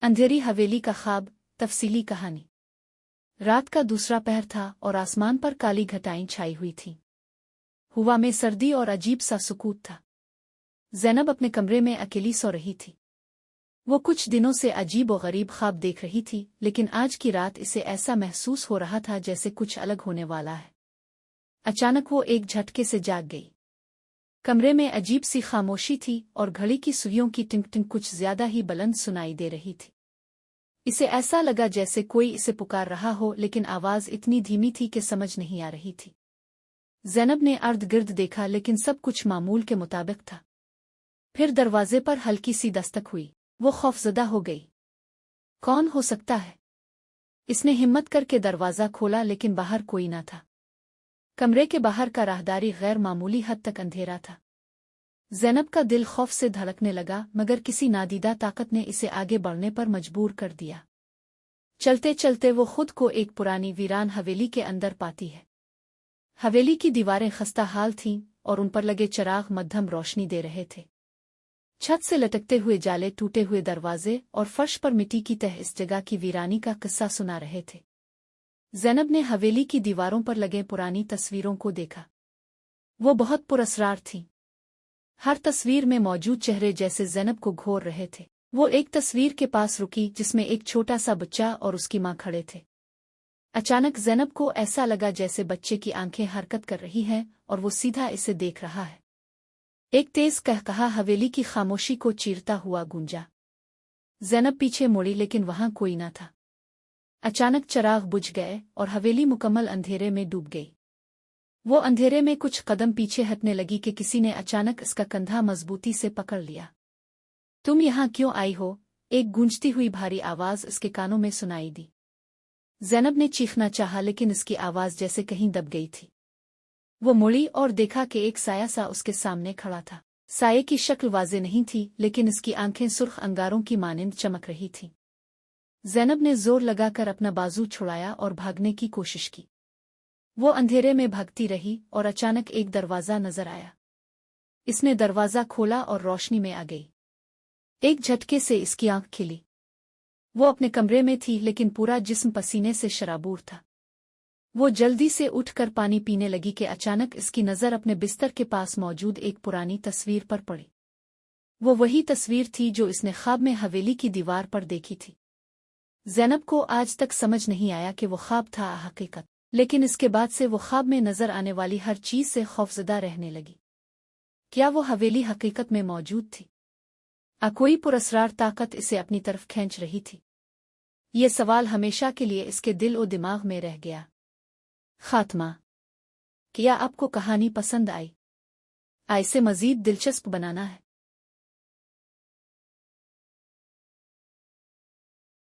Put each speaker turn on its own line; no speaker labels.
अंधेरी हवेली का ख्वाब। तफसीली कहानी। रात का दूसरा पहर था और आसमान पर काली घटाएं छाई हुई थीं। हवा में सर्दी और अजीब सा सुकूत था। ज़ैनब अपने कमरे में अकेली सो रही थी। वो कुछ दिनों से अजीब और गरीब ख्वाब देख रही थी, लेकिन आज की रात इसे ऐसा महसूस हो रहा था जैसे कुछ अलग होने वाला है। अचानक वो एक झटके से जाग गई। कमरे में अजीब सी खामोशी थी और घड़ी की सुइयों की टिंक टिंक कुछ ज्यादा ही बुलंद सुनाई दे रही थी। इसे ऐसा लगा जैसे कोई इसे पुकार रहा हो, लेकिन आवाज इतनी धीमी थी कि समझ नहीं आ रही थी। ज़ैनब ने अर्द गिर्द देखा, लेकिन सब कुछ मामूल के मुताबिक था। फिर दरवाजे पर हल्की सी दस्तक हुई। वो खौफजदा हो गई। कौन हो सकता है? इसने हिम्मत करके दरवाजा खोला, लेकिन बाहर कोई न था। कमरे के बाहर का राहदारी गैर मामूली हद तक अंधेरा था। ज़ैनब का दिल खौफ से धड़कने लगा, मगर किसी नादीदा ताकत ने इसे आगे बढ़ने पर मजबूर कर दिया। चलते चलते वो खुद को एक पुरानी वीरान हवेली के अंदर पाती है। हवेली की दीवारें खस्ता हाल थीं और उन पर लगे चिराग मध्यम रोशनी दे रहे थे। छत से लटकते हुए जाले, टूटे हुए दरवाजे और फर्श पर मिट्टी की तह इस जगह की वीरानी का किस्सा सुना रहे थे। ज़ैनब ने हवेली की दीवारों पर लगे पुरानी तस्वीरों को देखा। वो बहुत पुरअसरार थीं। हर तस्वीर में मौजूद चेहरे जैसे ज़ैनब को घोर रहे थे। वो एक तस्वीर के पास रुकी जिसमें एक छोटा सा बच्चा और उसकी मां खड़े थे। अचानक ज़ैनब को ऐसा लगा जैसे बच्चे की आंखें हरकत कर रही हैं और वो सीधा इसे देख रहा है। एक तेज कहकहा हवेली की खामोशी को चीरता हुआ गूंजा। ज़ैनब पीछे मुड़ी, लेकिन वहां कोई न था। अचानक चिराग बुझ गए और हवेली मुकम्मल अंधेरे में डूब गई। वो अंधेरे में कुछ कदम पीछे हटने लगी कि किसी ने अचानक इसका कंधा मजबूती से पकड़ लिया। तुम यहाँ क्यों आई हो? एक गूंजती हुई भारी आवाज इसके कानों में सुनाई दी। ज़ैनब ने चीखना चाहा, लेकिन इसकी आवाज जैसे कहीं दब गई थी। वो मुड़ी और देखा कि एक साया सा उसके सामने खड़ा था। साये की शक्ल वाज़े नहीं थी, लेकिन इसकी आंखें सुर्ख अंगारों की मानिंद चमक रही थीं। ज़ैनब ने जोर लगाकर अपना बाजू छुड़ाया और भागने की कोशिश की। वो अंधेरे में भागती रही और अचानक एक दरवाज़ा नजर आया। इसने दरवाज़ा खोला और रोशनी में आ गई। एक झटके से इसकी आंख खिली। वो अपने कमरे में थी, लेकिन पूरा जिस्म पसीने से शराबूर था। वो जल्दी से उठकर पानी पीने लगी कि अचानक इसकी नज़र अपने बिस्तर के पास मौजूद एक पुरानी तस्वीर पर पड़ी। वो वही तस्वीर थी जो इसने ख्वाब में हवेली की दीवार पर देखी थी। ज़ैनब को आज तक समझ नहीं आया कि वो ख्वाब था हकीकत, लेकिन इसके बाद से वो ख्वाब में नजर आने वाली हर चीज से खौफजदा रहने लगी। क्या वो हवेली हकीकत में मौजूद थी? कोई पुरअसरार ताकत इसे अपनी तरफ खींच रही थी? ये सवाल हमेशा के लिए इसके दिल और दिमाग में रह गया। खात्मा। क्या आपको कहानी पसंद आई? इसे मजीद दिलचस्प बनाना है